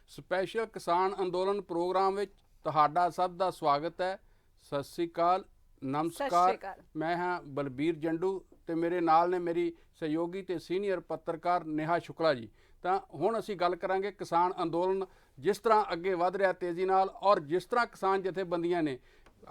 Special ਕਿਸਾਨ ਅੰਦੋਲਨ programme ਵਿੱਚ ਤੁਹਾਡਾ ਸਭ ਦਾ ਸਵਾਗਤ ਹੈ। ਸਤਿ ਸ੍ਰੀ ਅਕਾਲ, ਨਮਸਕਾਰ। ਮੈਂ ਹਾਂ ਬਲਬੀਰ ਜੰਡੂ ਤੇ ਮੇਰੇ ਨਾਲ ਨੇ ਮੇਰੀ ਸਹਿਯੋਗੀ ਤੇ ਸੀਨੀਅਰ ਪੱਤਰਕਾਰ ਨੇਹਾ ਸ਼ੁਕਲਾ ਜੀ। ਤਾਂ ਹੁਣ ਅਸੀਂ ਗੱਲ ਕਰਾਂਗੇ ਕਿਸਾਨ ਅੰਦੋਲਨ ਜਿਸ ਤਰ੍ਹਾਂ ਅੱਗੇ ਵਧ ਰਿਹਾ ਤੇਜ਼ੀ ਨਾਲ, ਔਰ ਜਿਸ ਤਰ੍ਹਾਂ ਕਿਸਾਨ ਜਥੇਬੰਦੀਆਂ ਨੇ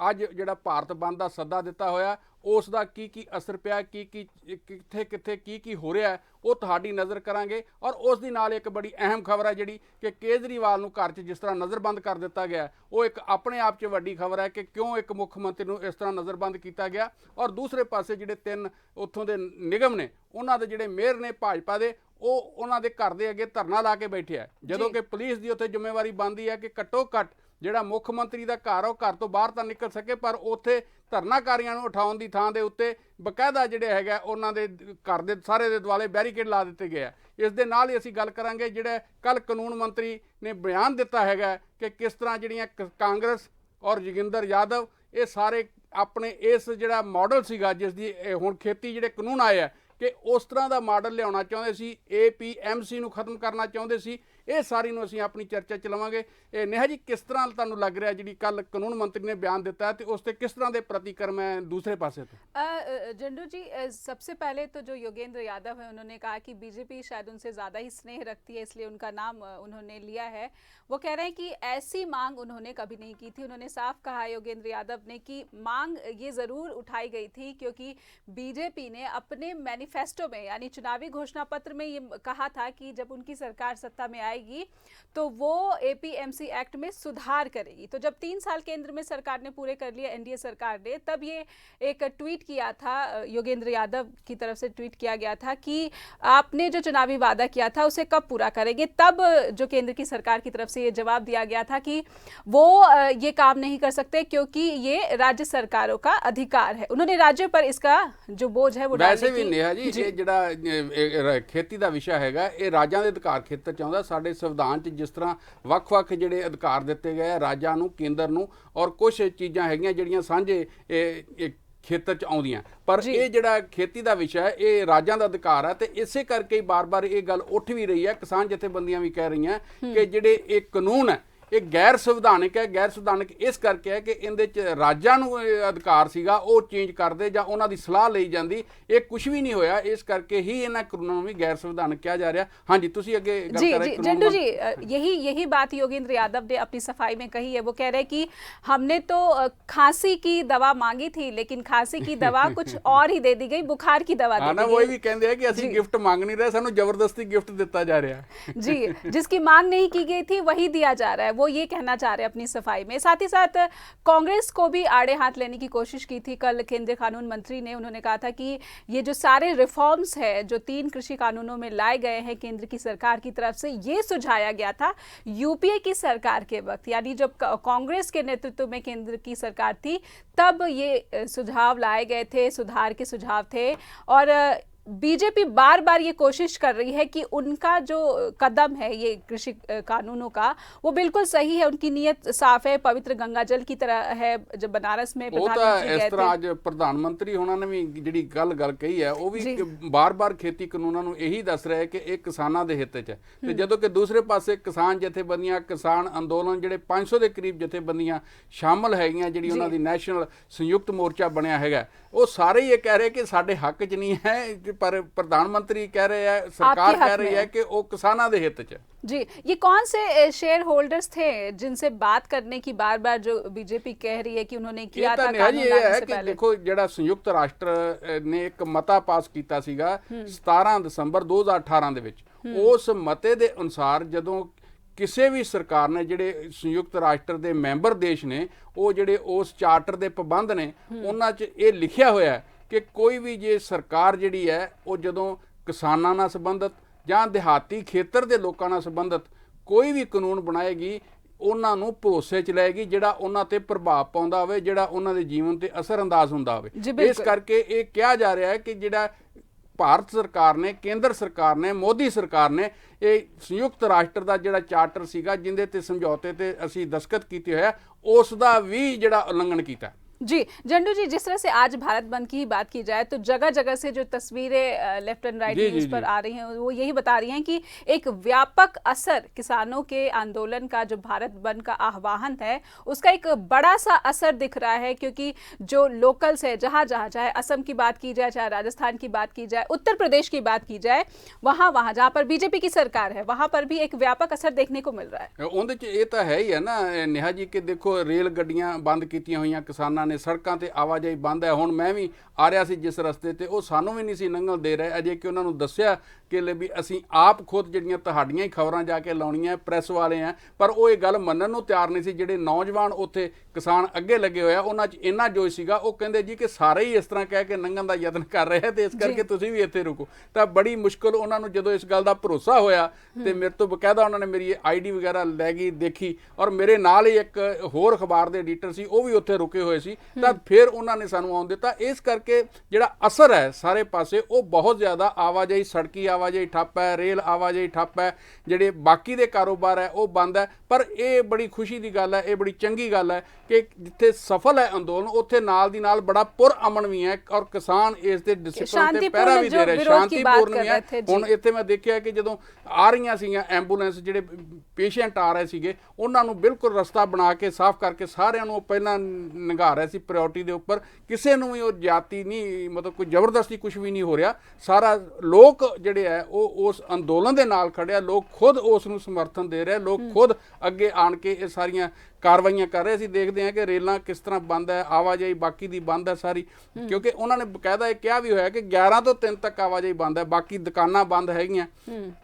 ਅੱਜ ਜਿਹੜਾ ਭਾਰਤ ਬੰਦ ਦਾ ਸੱਦਾ ਦਿੱਤਾ ਹੋਇਆ ਉਸ ਦਾ ਕੀ ਅਸਰ ਪਿਆ, ਕਿੱਥੇ ਕੀ ਹੋ ਰਿਹਾ ਹੈ, ਉਹ ਤੁਹਾਡੀ ਨਜ਼ਰ ਕਰਾਂਗੇ। ਔਰ ਉਸ ਦੇ ਨਾਲ ਇੱਕ ਬੜੀ ਅਹਿਮ ਖਬਰ ਹੈ ਜਿਹੜੀ ਕਿ ਕੇਜਰੀਵਾਲ ਨੂੰ ਘਰ 'ਚ ਜਿਸ ਤਰ੍ਹਾਂ ਨਜ਼ਰਬੰਦ ਕਰ ਦਿੱਤਾ ਗਿਆ, ਉਹ ਇੱਕ ਆਪਣੇ ਆਪ 'ਚ ਵੱਡੀ ਖਬਰ ਹੈ ਕਿ ਕਿਉਂ ਇੱਕ ਮੁੱਖ ਮੰਤਰੀ ਨੂੰ ਇਸ ਤਰ੍ਹਾਂ ਨਜ਼ਰਬੰਦ ਕੀਤਾ ਗਿਆ। ਔਰ ਦੂਸਰੇ ਪਾਸੇ ਜਿਹੜੇ 3 ਉੱਥੋਂ ਦੇ ਨਿਗਮ ਨੇ, ਉਹਨਾਂ ਦੇ ਜਿਹੜੇ ਮੇਅਰ ਨੇ ਭਾਜਪਾ ਦੇ, ਉਹ ਉਹਨਾਂ ਦੇ ਘਰ ਦੇ ਅੱਗੇ ਧਰਨਾ ਲਾ ਕੇ ਬੈਠੇ ਆ, ਜਦੋਂ ਕਿ ਪੁਲਿਸ ਦੀ ਉੱਥੇ ਜ਼ਿੰਮੇਵਾਰੀ ਬਣਦੀ ਹੈ ਕਿ ਘੱਟੋ ਘੱਟ ਜਿਹੜਾ ਮੁੱਖ ਮੰਤਰੀ ਦਾ ਘਰ ਉਹ ਘਰ ਤੋਂ ਬਾਹਰ ਤਾਂ ਨਿਕਲ ਸਕੇ, ਪਰ ਉੱਥੇ ਧਰਨਾਕਾਰੀਆਂ ਨੂੰ ਉਠਾਉਣ ਦੀ ਥਾਂ ਦੇ ਉੱਤੇ ਬਕਾਇਦਾ ਜਿਹੜੇ ਹੈਗਾ ਉਹਨਾਂ ਦੇ ਘਰ ਦੇ ਸਾਰੇ ਦੇ ਦੁਆਲੇ ਬੈਰੀਕੇਡ ਲਾ ਦਿੱਤੇ ਗਏ ਆ। ਇਸ ਦੇ ਨਾਲ ਹੀ ਅਸੀਂ ਗੱਲ ਕਰਾਂਗੇ ਜਿਹੜਾ ਕੱਲ੍ਹ ਕਾਨੂੰਨ ਮੰਤਰੀ ਨੇ ਬਿਆਨ ਦਿੱਤਾ ਹੈਗਾ ਕਿ ਕਿਸ ਤਰ੍ਹਾਂ ਜਿਹੜੀਆਂ ਕਾਂਗਰਸ ਔਰ ਜੋਗਿੰਦਰ ਯਾਦਵ ਇਹ ਸਾਰੇ ਆਪਣੇ ਇਸ ਜਿਹੜਾ ਮਾਡਲ ਸੀਗਾ ਜਿਸ ਦੀ ਹੁਣ ਖੇਤੀ ਜਿਹੜੇ ਕਾਨੂੰਨ ਆਏ ਆ ਕਿ ਉਸ ਤਰ੍ਹਾਂ ਦਾ ਮਾਡਲ ਲਿਆਉਣਾ ਚਾਹੁੰਦੇ ਸੀ, APMC ਨੂੰ ਖਤਮ ਕਰਨਾ ਚਾਹੁੰਦੇ ਸੀ। ਇਹ ਸਾਰੀ ਨੂੰ ਅਸੀਂ ਆਪਣੀ ਚਰਚਾ 'ਚ ਲਵਾਂਗੇ। ਨੇਹਾ ਜੀ, ਕਿਸ ਤਰ੍ਹਾਂ ਤੁਹਾਨੂੰ ਲੱਗ ਰਿਹਾ ਜਿਹੜੀ ਕੱਲ ਕਾਨੂੰਨ मंत्री ने बयान दिता है तो उस पर किस तरह के प्रतिक्रम है दूसरे पासे? तो जंडू जी, सबसे पहले तो जो योगेंद्र यादव है उन्होंने कहा कि बीजेपी शायद उनसे ज़्यादा ही स्नेह रखती है, इसलिए उनका नाम उन्होंने लिया है। वो कह रहे हैं कि ऐसी मांग उन्होंने कभी नहीं की थी। उन्होंने साफ कहा योगेंद्र यादव ने कि मांग ये ज़रूर उठाई गई थी क्योंकि बीजेपी ने अपने मैनिफेस्टो में यानी चुनावी घोषणा पत्र में ये कहा था कि जब उनकी सरकार सत्ता में आएगी तो वो APMC एक्ट में सुधार करेगी। तो जब 3 साल केंद्र में सरकार ने पूरे कर लिए, NDA सरकार ने, तब ये एक ट्वीट किया था, योगेंद्र यादव की तरफ से ट्वीट किया गया था कि आपने जो चुनावी वादा किया था उसे कब पूरा करेंगे। तब जो केंद्र की सरकार की तरफ से ये जवाब दिया गया था कि वो ये काम नहीं कर सकते क्योंकि ये राज्य सरकारों का अधिकार है। उन्होंने राज्य पर इसका जो बोझ है वो वैसे भी नेहा जी ये ਜਿਹੜਾ खेती ਦਾ ਵਿਸ਼ਾ ਹੈਗਾ ਇਹ ਰਾਜਾਂ ਦੇ ਅਧਿਕਾਰ ਖੇਤਰ 'ਚ ਆਉਂਦਾ। ਸਾਡੇ ਸੰਵਿਧਾਨ 'ਚ ਜਿਸ ਤਰ੍ਹਾਂ ਵੱਖ-ਵੱਖ ਜਿਹੜੇ ਅਧਿਕਾਰ ਦਿੱਤੇ ਗਏ ਰਾਜਾਂ ਨੂੰ, ਕੇਂਦਰ ਨੂੰ, ਔਰ ਕੁਝ ਚੀਜ਼ਾਂ ਹੈਗੀਆਂ ਜਿਹੜੀਆਂ ਸਾਂਝੇ ਖੇਤਰ 'ਚ ਆਉਂਦੀਆਂ, ਪਰ ਇਹ ਜਿਹੜਾ ਖੇਤੀ ਦਾ ਵਿਸ਼ਾ ਹੈ ਇਹ ਰਾਜਾਂ ਦਾ ਅਧਿਕਾਰ ਹੈ। ਤੇ ਇਸੇ ਕਰਕੇ ਹੀ ਬਾਰ-ਬਾਰ ਇਹ ਗੱਲ ਉੱਠ ਵੀ ਰਹੀ ਹੈ। ਕਿਸਾਨ ਜਥੇਬੰਦੀਆਂ ਵੀ ਕਹਿ ਰਹੀਆਂ ਕਿ ਜਿਹੜੇ ਇਹ ਕਾਨੂੰਨ ਹੈ ਇਹ ਗੈਰ ਸੰਵਿਧਾਨਿਕ ਹੈ। ਗੈਰ ਸੰਵਿਧਾਨਿਕ ਇਸ ਕਰਕੇ ਹੈ ਕਿ ਇਹਦੇ 'ਚ ਰਾਜਾਂ ਨੂੰ ਅਧਿਕਾਰ ਸੀਗਾ ਉਹ ਚੇਂਜ ਕਰਦੇ ਜਾਂ ਉਹਨਾਂ ਦੀ ਸਲਾਹ ਲਈ ਜਾਂਦੀ, ਇਹ ਕੁਝ ਵੀ ਨਹੀਂ ਹੋਇਆ। ਇਸ ਕਰਕੇ ਹੀ ਇਹਨਾਂ ਕਾਨੂੰਨਾਂ ਨੂੰ ਵੀ ਗੈਰ संविधानिक किया जा रहा। हाँ जी, तुसी अगे गल कर रहे हैं। जंडू जी, यही बात योगेंद्र यादव ने अपनी सफाई में कही है। वो कह रहे हैं कि हमने तो खांसी की दवा मांगी थी लेकिन खांसी की दवा कुछ और ही दे दी गई, बुखार की दवा दे दी गई। वही भी कहते हैं कि असि गिफ्ट मांग नहीं रहे, सानू जबरदस्ती गिफ्ट दिता जा रहा जी, जिसकी मांग नहीं की गई थी वही दिया जा रहा है, वो ये कहना चाह रहे हैं अपनी सफाई में। साथ ही साथ कांग्रेस को भी आड़े हाथ लेने की कोशिश की थी कल केंद्रीय कानून मंत्री ने। उन्होंने कहा था कि ये जो सारे रिफॉर्म्स है जो 3 कृषि कानूनों में लाए गए हैं केंद्र की सरकार की तरफ से, ये सुझाया गया था UPA की सरकार के वक्त, यानी जब कांग्रेस के नेतृत्व में केंद्र की सरकार थी तब ये सुझाव लाए गए थे, सुधार के सुझाव थे। और बीजेपी बार बार ये कोशिश कर रही है कि उनका जो कदम है ये कृषि कानूनों का वो बिल्कुल सही है, उनकी नीयत साफ है, पवित्र गंगा जल की तरह है। जब बनारस में प्रधानमंत्री इस तरह आज प्रधानमंत्री होना ने भी ਜਿਹੜੀ ਗੱਲ ਕਹੀ ਹੈ ਉਹ ਵੀ ਬਾਰ-ਬਾਰ ਖੇਤੀ ਕਾਨੂੰਨਾਂ ਨੂੰ ਇਹੀ ਦੱਸ ਰਿਹਾ ਹੈ ਕਿ ਇਹ ਕਿਸਾਨਾਂ ਦੇ ਹਿੱਤ 'ਚ ਹੈ। ਤੇ ਜਦੋਂ ਕਿ ਦੂਸਰੇ ਪਾਸੇ ਕਿਸਾਨ ਜਥੇਬੰਦੀਆਂ, ਕਿਸਾਨ ਅੰਦੋਲਨ ਜਿਹੜੇ 500 ਦੇ ਕਰੀਬ ਜਥੇਬੰਦੀਆਂ ਸ਼ਾਮਲ ਹੈਗੀਆਂ, ਜਿਹੜੀ ਉਹਨਾਂ ਦੀ ਨੈਸ਼ਨਲ ਸੰਯੁਕਤ ਮੋਰਚਾ ਬਣਿਆ ਹੈਗਾ, ਉਹ ਸਾਰੇ ਇਹ ਕਹਿ ਰਹੇ ਕਿ ਸਾਡੇ ਹੱਕ 'ਚ ਨਹੀਂ ਹੈ, पर प्रधानमंत्री कह रहे हैं, सरकार कह रही है कि वो किसानों के हित च। जी, ये कौन से शेयर होल्डर्स थे जिनसे बात करने की बार बार जो बीजेपी कह रही है कि उन्होंने किया था कानून लागू से पहले? देखो ਜਿਹੜਾ ਸੰਯੁਕਤ ਰਾਸ਼ਟਰ ਨੇ ਇੱਕ ਮਤਾ ਪਾਸ ਕੀਤਾ ਸੀਗਾ 17 ਦਸੰਬਰ 2018 ਦੇ ਵਿੱਚ, ਉਸ ਮਤੇ ਦੇ ਅਨੁਸਾਰ ਜਦੋਂ ਕਿਸੇ ਵੀ ਸਰਕਾਰ ਨੇ ਜਿਹੜੇ ਸੰਯੁਕਤ ਰਾਸ਼ਟਰ ਦੇ ਮੈਂਬਰ ਦੇਸ਼ ਨੇ ਉਹ ਜਿਹੜੇ ਉਸ ਚਾਰਟਰ ਦੇ ਪਾਬੰਦ ਨੇ ਉਹਨਾਂ 'ਚ ਇਹ ਲਿਖਿਆ ਹੋਇਆ ਕਿ ਕੋਈ ਵੀ ਜੇ ਸਰਕਾਰ ਜਿਹੜੀ ਹੈ ਉਹ ਜਦੋਂ ਕਿਸਾਨਾਂ ਨਾਲ ਸੰਬੰਧਿਤ ਜਾਂ ਦਿਹਾਤੀ ਖੇਤਰ ਦੇ ਲੋਕਾਂ ਨਾਲ ਸੰਬੰਧਿਤ ਕੋਈ ਵੀ ਕਾਨੂੰਨ ਬਣਾਏਗੀ ਉਹਨਾਂ ਨੂੰ ਭਰੋਸੇ 'ਚ ਲਏਗੀ ਜਿਹੜਾ ਉਹਨਾਂ ਤੇ ਪ੍ਰਭਾਵ ਪਾਉਂਦਾ ਹੋਵੇ, ਜਿਹੜਾ ਉਹਨਾਂ ਦੇ ਜੀਵਨ ਤੇ ਅਸਰ ਅੰਦਾਜ਼ ਹੁੰਦਾ ਹੋਵੇ। ਇਸ ਕਰਕੇ ਇਹ ਕਿਹਾ ਜਾ ਰਿਹਾ ਹੈ ਕਿ ਜਿਹੜਾ ਭਾਰਤ ਸਰਕਾਰ ਨੇ, ਕੇਂਦਰ ਸਰਕਾਰ ਨੇ, ਮੋਦੀ ਸਰਕਾਰ ਨੇ ਇਹ ਸੰਯੁਕਤ ਰਾਸ਼ਟਰ ਦਾ ਜਿਹੜਾ ਚਾਰਟਰ ਸੀਗਾ ਜਿਹਦੇ ਤੇ ਸਮਝੌਤੇ ਤੇ ਅਸੀਂ ਦਸਤਖਤ ਕੀਤੇ ਹੋਇਆ ਉਸ ਦਾ ਵੀ ਜਿਹੜਾ ਉਲੰਘਣ ਕੀਤਾ। जी जंडू जी, जिस तरह से आज भारत बंद की ही बात की जाए तो जगह जगह से जो तस्वीरें लेफ्ट एंड राइट न्यूज पर आ रही हैं वो यही बता रही हैं कि एक व्यापक असर किसानों के आंदोलन का, जो भारत बंद का आह्वान है, उसका एक बड़ा सा असर दिख रहा है। क्योंकि जो लोकल्स है, जहां जहां, चाहे असम की बात की जाए, चाहे राजस्थान की बात की जाए, उत्तर प्रदेश की बात की जाए, वहां वहां जहां पर बीजेपी की सरकार है वहां पर भी एक व्यापक असर देखने को मिल रहा है। ਉਹਦੇ ਚ ਇਹ ਤਾਂ ਹੈ ਹੀ ਹੈ ਨਾ ਨਿਹਾ ਜੀ ਕਿ ਦੇਖੋ ਰੇਲ ਗੱਡੀਆਂ ਬੰਦ ਕੀਤੀਆਂ ਹੋਈਆਂ ਕਿਸਾਨਾਂ ਨੇ, ਸੜਕਾਂ ਤੇ ਆਵਾਜਾਈ ਬੰਦ ਹੈ। ਹੁਣ ਮੈਂ ਵੀ ਆ ਰਿਹਾ ਸੀ ਜਿਸ ਰਸਤੇ ਤੇ, ਉਹ ਸਾਨੂੰ ਵੀ ਨਹੀਂ ਸੀ ਲੰਘਣ ਦੇ ਰਹੇ ਅਜੇ ਕਿ ਉਹਨਾਂ ਨੂੰ ਦੱਸਿਆ ਕਿ ਲੈ ਵੀ ਅਸੀਂ ਆਪ ਖੁਦ ਜਿਹੜੀਆਂ ਤੁਹਾਡੀਆਂ ਹੀ ਖਬਰਾਂ ਜਾ ਕੇ ਲਾਉਣੀਆਂ, ਪ੍ਰੈਸ ਵਾਲੇ ਆ, ਪਰ ਉਹ ਇਹ ਗੱਲ ਮੰਨਣ ਨੂੰ ਤਿਆਰ ਨਹੀਂ ਸੀ। ਜਿਹੜੇ ਨੌਜਵਾਨ ਉੱਥੇ ਕਿਸਾਨ ਅੱਗੇ ਲੱਗੇ ਹੋਇਆ ਉਹਨਾਂ 'ਚ ਇੰਨਾ ਜੋਸ਼ ਸੀਗਾ, ਉਹ ਕਹਿੰਦੇ ਜੀ ਕਿ ਸਾਰੇ ਹੀ ਇਸ ਤਰ੍ਹਾਂ ਕਹਿ ਕੇ ਲੰਘਣ ਦਾ ਯਤਨ ਕਰ ਰਹੇ ਤੇ ਇਸ ਕਰਕੇ ਤੁਸੀਂ ਵੀ ਇੱਥੇ ਰੁਕੋ। ਤਾਂ ਬੜੀ ਮੁਸ਼ਕਲ ਉਹਨਾਂ ਨੂੰ ਜਦੋਂ ਇਸ ਗੱਲ ਦਾ ਭਰੋਸਾ ਹੋਇਆ ਤੇ ਮੇਰੇ ਤੋਂ ਬਕਾਇਦਾ ਉਹਨਾਂ ਨੇ ਮੇਰੀ ਆਈਡੀ ਵਗੈਰਾ ਲੈ ਗਈ, ਦੇਖੀ, ਔਰ ਮੇਰੇ ਨਾਲ ਹੀ ਇੱਕ ਹੋਰ ਅਖਬਾਰ ਦੇ ਐਡੀਟਰ ਸੀ ਉਹ ਵੀ ਉੱਥੇ ਰੁਕੇ ਹੋਏ ਸੀ। ਤਾਂ ਫਿਰ ਉਹਨਾਂ ਨੇ ਸਾਨੂੰ ਆਉਣ ਦਿੱਤਾ। ਇਸ ਕਰਕੇ ਜਿਹੜਾ ਅਸਰ ਹੈ ਸਾਰੇ ਪਾਸੇ ਉਹ ਬਹੁਤ ਜ਼ਿਆਦਾ, ਆਵਾਜਾਈ, ਸੜਕੀ ਆਵਾਜਾਈ ਠੱਪ ਹੈ, ਰੇਲ ਆਵਾਜਾਈ ਠੱਪ ਹੈ, ਜਿਹੜੇ ਬਾਕੀ ਦੇ ਕਾਰੋਬਾਰ ਹੈ ਉਹ ਬੰਦ ਹੈ। ਪਰ ਇਹ ਬੜੀ ਖੁਸ਼ੀ ਦੀ ਗੱਲ ਹੈ, ਇਹ ਬੜੀ ਚੰਗੀ ਗੱਲ ਹੈ ਕਿ ਜਿੱਥੇ ਸਫਲ ਹੈ ਅੰਦੋਲਨ ਉੱਥੇ ਨਾਲ ਦੀ ਨਾਲ ਬੜਾ ਪੁਰ ਅਮਨ ਵੀ ਹੈ ਔਰ ਕਿਸਾਨ ਇਸ ਦੇ ਡਿਸਪਲਿਨ ਤੇ ਪਹਿਰਾ ਵੀ ਦੇ ਰਹੇ, ਸ਼ਾਂਤੀਪੂਰਨ ਵੀ ਹੈ। ਹੁਣ ਇੱਥੇ ਮੈਂ ਦੇਖਿਆ ਕਿ ਜਦੋਂ ਆ ਰਹੀਆਂ ਸੀਗੀਆਂ ਐਂਬੂਲੈਂਸ, ਜਿਹੜੇ ਪੇਸ਼ੈਂਟ ਆ ਰਹੇ ਸੀਗੇ ਉਹਨਾਂ ਨੂੰ ਬਿਲਕੁਲ ਰਸਤਾ ਬਣਾ ਕੇ ਸਾਫ਼ ਕਰਕੇ ਸਾਰਿਆਂ ਨੂੰ ਪਹਿਲਾਂ ਲੰਘਾ ਰਹੇ ਸੀ ਪ੍ਰਾਇੋਰਟੀ ਦੇ ਉੱਪਰ। ਕਿਸੇ ਨੂੰ ਵੀ ਉਹ ਜਾਤੀ ਨਹੀਂ, ਮਤਲਬ ਕੋਈ ਜ਼ਬਰਦਸਤੀ ਕੁਝ ਵੀ ਨਹੀਂ ਹੋ ਰਿਹਾ। ਸਾਰਾ ਲੋਕ ਜਿਹੜੇ ਹੈ ਉਹ ਉਸ ਅੰਦੋਲਨ ਦੇ ਨਾਲ ਖੜਿਆ, ਲੋਕ ਖੁਦ ਉਸ ਨੂੰ ਸਮਰਥਨ ਦੇ ਰਹੇ, ਲੋਕ ਖੁਦ ਅੱਗੇ ਆਣ ਕੇ ਇਹ ਸਾਰੀਆਂ ਕਾਰਵਾਈਆਂ ਕਰ ਰਹੇ। ਅਸੀਂ ਦੇਖਦੇ ਹਾਂ ਕਿ ਰੇਲਾਂ ਕਿਸ ਤਰ੍ਹਾਂ ਬੰਦ ਹੈ, ਆਵਾਜਾਈ ਬਾਕੀ ਦੀ ਬੰਦ ਹੈ ਸਾਰੀ, ਕਿਉਂਕਿ ਉਹਨਾਂ ਨੇ ਬਕਾਇਦਾ ਇਹ ਕਿਹਾ ਵੀ ਹੋਇਆ ਕਿ 11 ਤੋਂ 3 तक आवाजाही बंद है, बाकी दुकाना बंद हैगियां।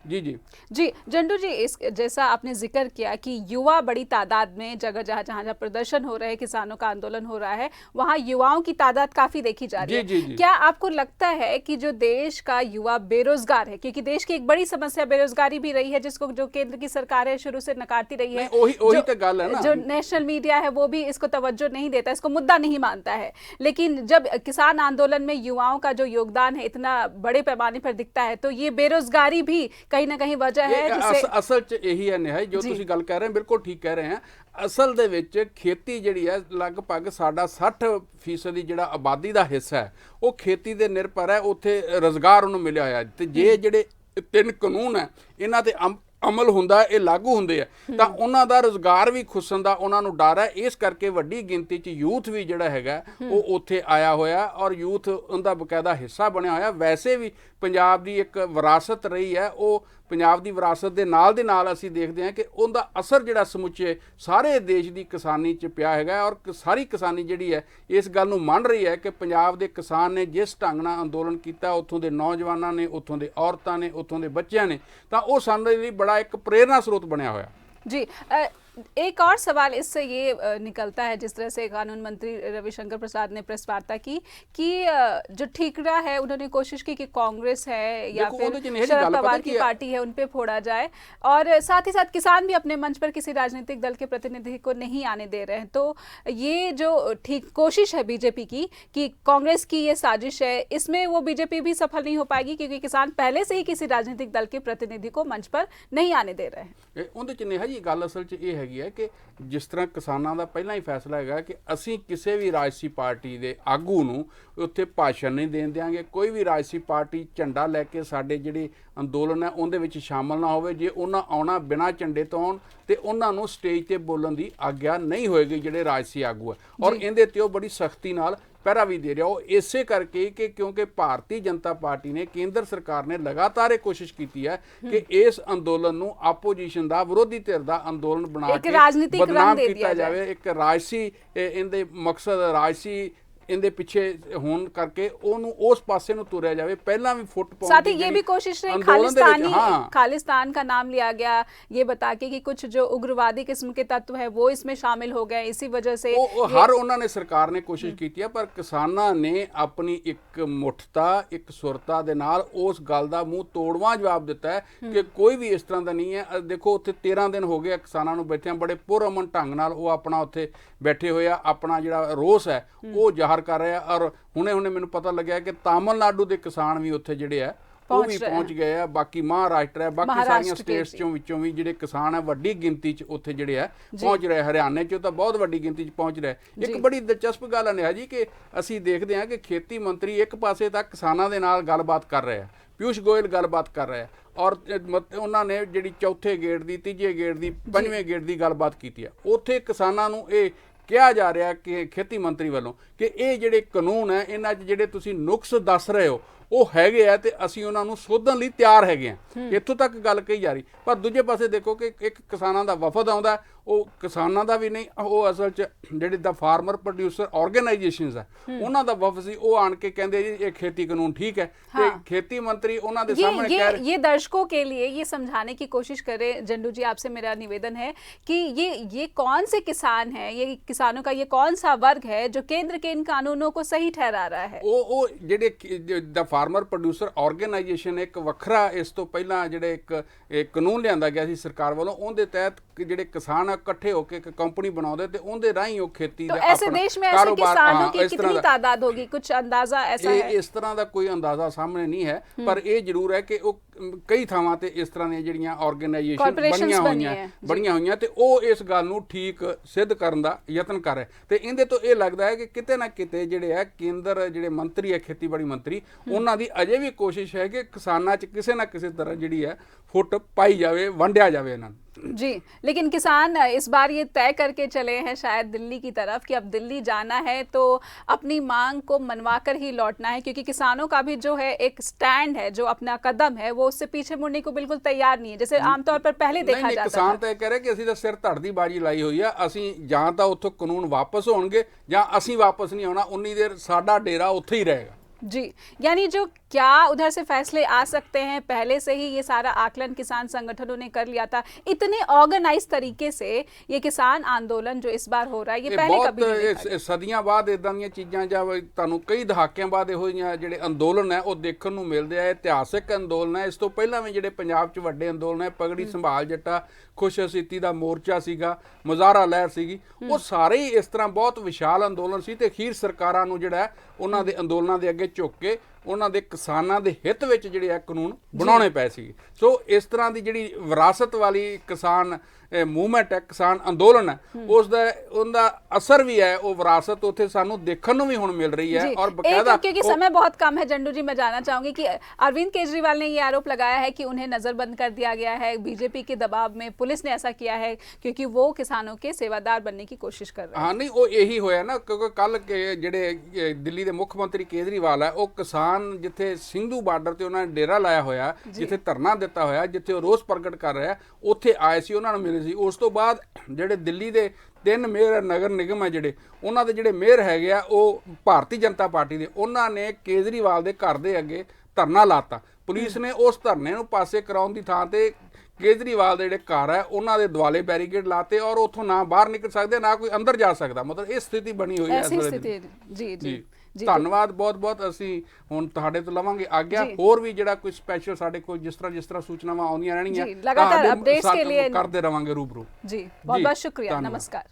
जी जी जी जंडू जी, इस जैसा आपने जिक्र किया कि युवा बड़ी तादाद में जगह जहां जहां प्रदर्शन हो रहे हैं, किसानों का आंदोलन हो रहा है, वहां युवाओं की तादाद काफी देखी जा रही है। जी, जी। क्या आपको लगता है कि जो देश का युवा बेरोजगार है, क्योंकि देश की एक बड़ी समस्या बेरोजगारी भी रही है जिसको जो केंद्र की सरकार है शुरू से नकारती रही है, वही तो गल है ना, जो नेशनल मीडिया है वो भी इसको तवज्जो नहीं देता, इसको मुद्दा नहीं मानता है। लेकिन जब किसान आंदोलन में युवाओं का जो योगदान है इतना बड़े पैमाने पर दिखता है तो ये बेरोजगारी भी कहीं ना कहीं वजह है जिसे असल च यही है निहाई जो तुसी गल कह रहे हैं, बिल्कुल ठीक कह रहे हैं। ਅਸਲ ਦੇ ਵਿੱਚ ਖੇਤੀ ਜਿਹੜੀ ਹੈ ਲਗਭਗ ਸਾਡਾ 60% ਜਿਹੜਾ ਆਬਾਦੀ ਦਾ ਹਿੱਸਾ ਹੈ ਉਹ ਖੇਤੀ ਦੇ ਨਿਰਭਰ ਹੈ। ਉੱਥੇ ਰੁਜ਼ਗਾਰ ਉਹਨੂੰ ਮਿਲਿਆ ਹੋਇਆ ਤੇ ਜੇ ਜਿਹੜੇ 3 ਕਾਨੂੰਨ ਹੈ ਇਹਨਾਂ ਤੇ ਅਮਲ ਹੁੰਦਾ, ਇਹ ਲਾਗੂ ਹੁੰਦੇ ਆ ਤਾਂ ਉਹਨਾਂ ਦਾ ਰੁਜ਼ਗਾਰ ਵੀ ਖੁੱਸਣ ਦਾ ਉਹਨਾਂ ਨੂੰ ਡਰ ਹੈ। ਇਸ ਕਰਕੇ ਵੱਡੀ ਗਿਣਤੀ 'ਚ ਯੂਥ ਵੀ ਜਿਹੜਾ ਹੈਗਾ ਉਹ ਉੱਥੇ ਆਇਆ ਹੋਇਆ ਔਰ ਯੂਥ ਉਹਦਾ ਬਕਾਇਦਾ ਹਿੱਸਾ ਬਣਿਆ ਹੋਇਆ। ਵੈਸੇ ਵੀ ਪੰਜਾਬ ਦੀ ਇੱਕ ਵਿਰਾਸਤ ਰਹੀ ਹੈ, ਉਹ ਪੰਜਾਬ ਦੀ ਵਿਰਾਸਤ ਦੇ ਨਾਲ ਅਸੀਂ ਦੇਖਦੇ ਹਾਂ ਕਿ ਉਹਦਾ ਅਸਰ ਜਿਹੜਾ ਸਮੁੱਚੇ ਸਾਰੇ ਦੇਸ਼ ਦੀ ਕਿਸਾਨੀ 'ਚ ਪਿਆ ਹੈਗਾ ਔਰ ਸਾਰੀ ਕਿਸਾਨੀ ਜਿਹੜੀ ਹੈ ਇਸ ਗੱਲ ਨੂੰ ਮੰਨ ਰਹੀ ਹੈ ਕਿ ਪੰਜਾਬ ਦੇ ਕਿਸਾਨ ਨੇ ਜਿਸ ਢੰਗ ਨਾਲ ਅੰਦੋਲਨ ਕੀਤਾ, ਉੱਥੋਂ ਦੇ ਨੌਜਵਾਨਾਂ ਨੇ, ਉੱਥੋਂ ਦੇ ਔਰਤਾਂ ਨੇ, ਉੱਥੋਂ ਦੇ ਬੱਚਿਆਂ ਨੇ, ਤਾਂ ਉਹ ਸਾਡੇ ਲਈ ਬੜਾ ਇੱਕ ਪ੍ਰੇਰਨਾ स्रोत बनया होया। जी एक और सवाल इससे ये निकलता है, जिस तरह से कानून मंत्री रविशंकर प्रसाद ने प्रेस वार्ता की कि जो ठीकरा है उन्होंने कोशिश की कि कांग्रेस है या फिर शरद पवार की पार्टी है उन पे फोड़ा जाए, और साथ ही साथ किसान भी अपने मंच पर किसी राजनीतिक दल के प्रतिनिधि को नहीं आने दे रहे हैं। तो ये जो ठीक कोशिश है बीजेपी की कि कांग्रेस की ये साजिश है, इसमें वो बीजेपी भी सफल नहीं हो पाएगी क्योंकि किसान पहले से ही किसी राजनीतिक दल के प्रतिनिधि को मंच पर नहीं आने दे रहे हैं। ਉਹਦੇ 'ਚ नेहा जी ਗੱਲ ਅਸਲ 'ਚ ਇਹ ਹੈਗੀ ਹੈ ਕਿ ਜਿਸ ਤਰ੍ਹਾਂ ਕਿਸਾਨਾਂ ਦਾ ਪਹਿਲਾਂ ਹੀ ਫੈਸਲਾ ਹੈਗਾ ਕਿ ਅਸੀਂ ਕਿਸੇ ਵੀ ਰਾਜਸੀ ਪਾਰਟੀ ਦੇ ਆਗੂ ਨੂੰ ਉੱਥੇ ਭਾਸ਼ਣ ਨਹੀਂ ਦੇਣ ਦਿਆਂਗੇ, ਕੋਈ ਵੀ ਰਾਜਸੀ ਪਾਰਟੀ ਝੰਡਾ ਲੈ ਕੇ ਸਾਡੇ ਜਿਹੜੇ ਅੰਦੋਲਨ ਹੈ ਉਹਦੇ ਵਿੱਚ ਸ਼ਾਮਲ ਨਾ ਹੋਵੇ। ਜੇ ਉਹਨਾਂ ਆਉਣਾ ਬਿਨਾਂ ਝੰਡੇ ਤੋਂ ਆਉਣ ਤੇ ਉਹਨਾਂ ਨੂੰ ਸਟੇਜ ਤੇ ਬੋਲਣ ਦੀ ਆਗਿਆ ਨਹੀਂ ਹੋਏਗੀ ਜਿਹੜੇ ਰਾਜਸੀ ਆਗੂ ਹੈ, ਔਰ ਇਹਦੇ ਤੇ ਉਹ ਬੜੀ ਸਖਤੀ ਨਾਲ ਪਹਿਰਾ ਵੀ ਦੇ ਰਿਹਾ। ਉਹ ਇਸੇ ਕਰਕੇ ਕਿ ਕਿਉਂਕਿ ਭਾਰਤੀ ਜਨਤਾ ਪਾਰਟੀ ਨੇ, ਕੇਂਦਰ ਸਰਕਾਰ ਨੇ ਲਗਾਤਾਰ ਇਹ ਕੋਸ਼ਿਸ਼ ਕੀਤੀ ਹੈ ਕਿ ਇਸ ਅੰਦੋਲਨ ਨੂੰ ਆਪੋਜੀਸ਼ਨ ਦਾ, ਵਿਰੋਧੀ ਧਿਰ ਦਾ ਅੰਦੋਲਨ ਬਣਾ ਕੇ ਬਦਨਾਮ ਕੀਤਾ ਜਾਵੇ। ਇੱਕ ਰਾਜਸੀ ਇਹਦੇ ਮਕਸਦ ਰਾਜਸੀ इनके पीछे होने करके उस पासे नु तुरया जावे। पहला भी फुट पाउंड साथ ही ये भी कोशिश रही खालिस्तान का नाम लिया गया, ये बता के कि कुछ जो उग्रवादी किस्म के तत्व है वो इसमें शामिल हो गए, इसी वजह से हर उन्होंने सरकार ने कोशिश की है, पर किसानां ने अपनी एक मुठता एक सुरता दे नाल उस गल दा मुंह तोड़वा जवाब दिता है कि कोई भी इस तरह का नहीं है। देखो उत्थे 13 दिन हो गए किसानां नूं बैठियां, बड़े पुरअमन ढंग नाल वो अपना उत्थे बैठे होए अपना जिहड़ा रोस है वो ਜ਼ਾਹਰ कर रहे हैं। और हुणे मैनूं पता लग्या कि तमिलनाडु के किसान भी उत्थे जिहड़े है ਉਹ ਵੀ ਪਹੁੰਚ ਗਏ ਆ। ਬਾਕੀ ਮਹਾਰਾਸ਼ਟਰ ਹੈ, ਬਾਕੀ ਸਾਰੀਆਂ ਸਟੇਟਸ ਵਿੱਚੋਂ ਵੀ ਜਿਹੜੇ ਕਿਸਾਨ ਹੈ ਵੱਡੀ ਗਿਣਤੀ 'ਚ ਉੱਥੇ ਜਿਹੜੇ ਆ ਪਹੁੰਚ ਰਹੇ। ਹਰਿਆਣੇ 'ਚ ਤਾਂ ਬਹੁਤ ਵੱਡੀ ਗਿਣਤੀ 'ਚ ਪਹੁੰਚ ਰਹੇ। ਇੱਕ ਬੜੀ ਦਿਲਚਸਪ ਗੱਲ ਹੈ ਜੀ ਕਿ ਅਸੀਂ ਦੇਖਦੇ ਹਾਂ ਕਿ ਖੇਤੀ ਮੰਤਰੀ ਇੱਕ ਪਾਸੇ ਤੱਕ ਕਿਸਾਨਾਂ ਦੇ ਨਾਲ ਗੱਲਬਾਤ ਕਰ ਰਹੇ ਆ, ਪਿਊਸ਼ ਗੋਇਲ ਗੱਲਬਾਤ ਕਰ ਰਹੇ ਆ, ਔਰ ਉਹਨਾਂ ਨੇ ਜਿਹੜੀ ਚੌਥੇ ਗੇੜ ਦੀ, ਤੀਜੇ ਗੇੜ ਦੀ, ਪੰਜਵੇਂ ਗੇੜ ਦੀ ਗੱਲਬਾਤ ਕੀਤੀ ਆ। ਉੱਥੇ ਕਿਸਾਨਾਂ ਨੂੰ ਇਹ ਕਿਹਾ ਜਾ ਰਿਹਾ ਕਿ ਖੇਤੀ ਮੰਤਰੀ ਵੱਲੋਂ ਕਿ ਇਹ ਜਿਹੜੇ ਕਾਨੂੰਨ ਹੈ ਇਹਨਾਂ 'ਚ ਜਿਹੜੇ ਤੁਸੀਂ ਨੁਕਸ ਦੱਸ ਰਹੇ ਹੋ ਉਹ ਹੈਗੇ ਆ ਤੇ ਅਸੀਂ ਉਹਨਾਂ ਨੂੰ ਸੋਧਣ ਲਈ ਤਿਆਰ ਹੈਗੇ ਆ। ਇੱਥੋਂ ਤੱਕ ਗੱਲ ਕਹੀ ਜਾ ਰਹੀ। ਪਰ ਦੂਜੇ ਪਾਸੇ ਦੇਖੋ ਕਿ ਇੱਕ ਕਿਸਾਨਾਂ ਦਾ ਵਫਦ ਆਉਂਦਾ, ਉਹ ਕਿਸਾਨਾਂ ਦਾ ਵੀ ਨਹੀਂ, ਉਹ ਅਸਲ 'ਚ ਜਿਹੜੇ ਦਾ ਫਾਰਮਰ ਪ੍ਰੋਡਿਊਸਰ ਆਰਗੇਨਾਈਜੇਸ਼ਨਸ ਆ ਉਹਨਾਂ ਦਾ ਵਫਦ ਸੀ। ਉਹ ਆਣ ਕੇ ਕਹਿੰਦੇ ਜੀ ਇਹ ਖੇਤੀ ਕਾਨੂੰਨ ठीक है। तो खेती मंत्री उन्होंने सामने ये दर्शकों के लिए ये समझाने की कोशिश करें, जंडू जी आपसे मेरा निवेदन है कि ये कौन से किसान हैं, ये किसानों का ये कौन सा वर्ग है जो केंद्र के इन कानूनों को सही ठहरा रहा है? वो जेडे द फार्मर प्रोड्यूसर ऑर्गेनाइजेशन एक वखरा इस तो पहला जेडे एक कानून लियांदा गया सी सरकार वालों, उनके तहत जेडे किसान इकट्ठे होकर एक कंपनी बनाते ते उनके राही वो खेती तो ऐसे देश में ऐसे किसानों की कितनी तादाद होगी, कुछ अंदाजा ऐसा है? इस तरह का कोई अंदाजा सामने नहीं है, पर यह जरूर है कि कई थावां ते इस तरह दी जिहड़ियां ऑर्गेनाइजेशन बणीਆਂ ਹੋਈਆਂ ਤੇ ਉਹ ਇਸ ਗੱਲ ਨੂੰ ਠੀਕ ਸਿੱਧ ਕਰਨ ਦਾ ਯਤਨ ਕਰ ਰਹੇ। ਤੇ ਇਹਦੇ ਤੋਂ ਇਹ ਲੱਗਦਾ ਹੈ ਕਿ ਕਿਤੇ ਨਾ ਕਿਤੇ ਜਿਹੜੇ ਹੈ ਕੇਂਦਰ ਜਿਹੜੇ ਮੰਤਰੀ ਹੈ ਖੇਤੀਬਾੜੀ ਮੰਤਰੀ ਉਹਨਾਂ ਦੀ ਅਜੇ ਵੀ ਕੋਸ਼ਿਸ਼ ਹੈ ਕਿ ਕਿਸਾਨਾਂ 'ਚ ਕਿਸੇ ਨਾ ਕਿਸੇ ਤਰ੍ਹਾਂ ਜਿਹੜੀ ਹੈ ਫੁੱਟ ਪਾਈ ਜਾਵੇ, ਵੰਡਿਆ ਜਾਵੇ ਇਹਨਾਂ ਨੂੰ। जी, लेकिन किसान इस बार ये तय करके चले हैं शायद दिल्ली की तरफ कि अब दिल्ली जाना है तो अपनी मांग को मनवा कर ही लौटना है, क्योंकि किसानों का भी जो है एक स्टैंड है, जो अपना कदम है वो उससे पीछे मुड़ने को बिल्कुल तैयार नहीं है जैसे आमतौर पर पहले देखा जाता था। किसान तो कह रहे कि ਅਸੀਂ ਤਾਂ ਸਿਰ ਧੜ ਦੀ ਬਾਜੀ ਲਾਈ ਹੋਈ ਆ, ਅਸੀਂ ਜਾਂ ਤਾਂ ਉੱਥੋਂ ਕਾਨੂੰਨ ਵਾਪਸ ਹੋਣਗੇ ਜਾਂ ਅਸੀਂ ਵਾਪਸ ਨਹੀਂ ਆਉਣਾ, ਉਨੀ ਦੇਰ ਸਾਡਾ ਡੇਰਾ ਉੱਥੇ ਹੀ ਰਹੇਗਾ। जी, यानी जो क्या उधर से फैसले आ सकते हैं पहले से ही ये सारा आकलन किसान संगठनों ने कर लिया था। इतने ऑर्गेनाइज तरीके से ये किसान आंदोलन जो इस बार हो रहा है ये पहले कभी नहीं देखा। सदियां बाद इदां ਦੀਆਂ ਚੀਜ਼ਾਂ ਜਾਂ ਤੁਹਾਨੂੰ ਕਈ ਦਹਾਕਿਆਂ ਬਾਅਦ ਇਹੋ ਜਿਹੀਆਂ ਜਿਹੜੇ ਅੰਦੋਲਨ ਹੈ ਉਹ ਦੇਖਣ ਨੂੰ ਮਿਲਦੇ ਆ। ਇਤਿਹਾਸਿਕ ਅੰਦੋਲਨ ਹੈ। ਇਸ ਤੋਂ ਪਹਿਲਾਂ ਵੀ ਜਿਹੜੇ ਪੰਜਾਬ 'ਚ ਵੱਡੇ ਅੰਦੋਲਨ ਹੈ, ਪਗੜੀ ਸੰਭਾਲ ਜੱਟਾ, ਖੁਸ਼ਹਸੀਤੀ ਦਾ ਮੋਰਚਾ ਸੀਗਾ, ਮੁਜ਼ਾਹਰਾ ਲਹਿਰ ਸੀਗੀ, ਉਹ ਸਾਰੇ ਹੀ ਇਸ ਤਰ੍ਹਾਂ ਬਹੁਤ ਵਿਸ਼ਾਲ ਅੰਦੋਲਨ ਸੀ ਤੇ ਅਖੀਰ ਸਰਕਾਰਾਂ ਨੂੰ ਜਿਹੜਾ ਉਹਨਾਂ ਦੇ ਅੰਦੋਲਨਾਂ ਦੇ ਅੱਗੇ ਝੁੱਕ ਕੇ ਉਹਨਾਂ ਦੇ ਕਿਸਾਨਾਂ ਦੇ ਹਿੱਤ ਵਿੱਚ ਜਿਹੜੇ ਆ ਕਾਨੂੰਨ ਬਣਾਉਣੇ ਪਏ ਸੀ। ਸੋ ਇਸ ਤਰ੍ਹਾਂ ਦੀ ਜਿਹੜੀ ਵਿਰਾਸਤ ਵਾਲੀ ਕਿਸਾਨ मूवमेंट है, किसान अंदोलन है, उसका असर भी है, वो विरासत उत्थे सानू देखने नूं भी हुण मिल रही है। और बकायदा क्योंकि समय बहुत कम है जंडू जी, मैं जानना चाहूंगी कि अरविंद केजरीवाल ने ये आरोप लगाया है कि उन्हें नजरबंद कर दिया गया है, बीजेपी के दबाव में पुलिस ने ऐसा किया है क्योंकि वो किसानों के सेवादार बनने की कोशिश कर रहे हैं। हाँ, नहीं वो यही होया ना, क्योंकि कल के जिहड़े दिल्ली के मुख्य मंत्री केजरीवाल है वो किसान जिथे सिंधु बार्डर ते उन्होंने डेरा लाया होया, जिथे धरना दिता होया, जिथे रोस प्रगट कर रहे हैं, उत्थे आए सी, उन्होंने मिले सी। उस तो बाद ਜਿਹੜੇ ਦਿੱਲੀ ਦੇ 3 ਮੇਅਰ ਨਗਰ ਨਿਗਮ ਹੈ ਜਿਹੜੇ ਉਹਨਾਂ ਦੇ ਜਿਹੜੇ ਮੇਅਰ ਹੈਗੇ ਆ ਉਹ ਭਾਰਤੀ ਜਨਤਾ ਪਾਰਟੀ ਦੇ, ਉਹਨਾਂ ਨੇ ਕੇਜਰੀਵਾਲ ਦੇ ਘਰ ਦੇ ਅੱਗੇ ਧਰਨਾ ਲਾਤਾ। ਪੁਲਿਸ ਨੇ ਉਸ ਧਰਨੇ ਨੂੰ ਪਾਸੇ ਕਰਾਉਣ ਦੀ ਥਾਂ ਤੇ ਕੇਜਰੀਵਾਲ ਦੇ ਜਿਹੜੇ ਘਰ ਹੈ ਉਹਨਾਂ ਦੇ ਦੁਆਲੇ ਬੈਰੀਕੇਡ ਲਾਤੇ ਔਰ ਉੱਥੋਂ ਨਾ ਬਾਹਰ ਨਿਕਲ ਸਕਦੇ ਨਾ ਕੋਈ ਅੰਦਰ ਜਾ ਸਕਦਾ। ਮਤਲਬ ਇਹ ਸਥਿਤੀ ਬਣੀ ਹੋਈ ਹੈ ਇਸ ਵੇਲੇ। ਜੀ ਜੀ ਧੰਨਵਾਦ ਬਹੁਤ ਬਹੁਤ। ਅਸੀਂ ਹੁਣ ਤੁਹਾਡੇ ਤੋਂ ਲਵਾਂਗੇ ਆਗਿਆ। ਹੋਰ ਵੀ ਜਿਹੜਾ ਕੋਈ ਸਪੈਸ਼ਲ ਸਾਡੇ ਕੋਲ ਜਿਸ ਤਰ੍ਹਾਂ ਸੂਚਨਾਵਾਂ ਆਉਂਦੀਆਂ ਰਹਿਣਗੀਆਂ लगातार अपडेट्स के लिए ਕਰਦੇ ਰਵਾਂਗੇ ਰੂਬਰੂ। जी, बहुत बहुत शुक्रिया, नमस्कार।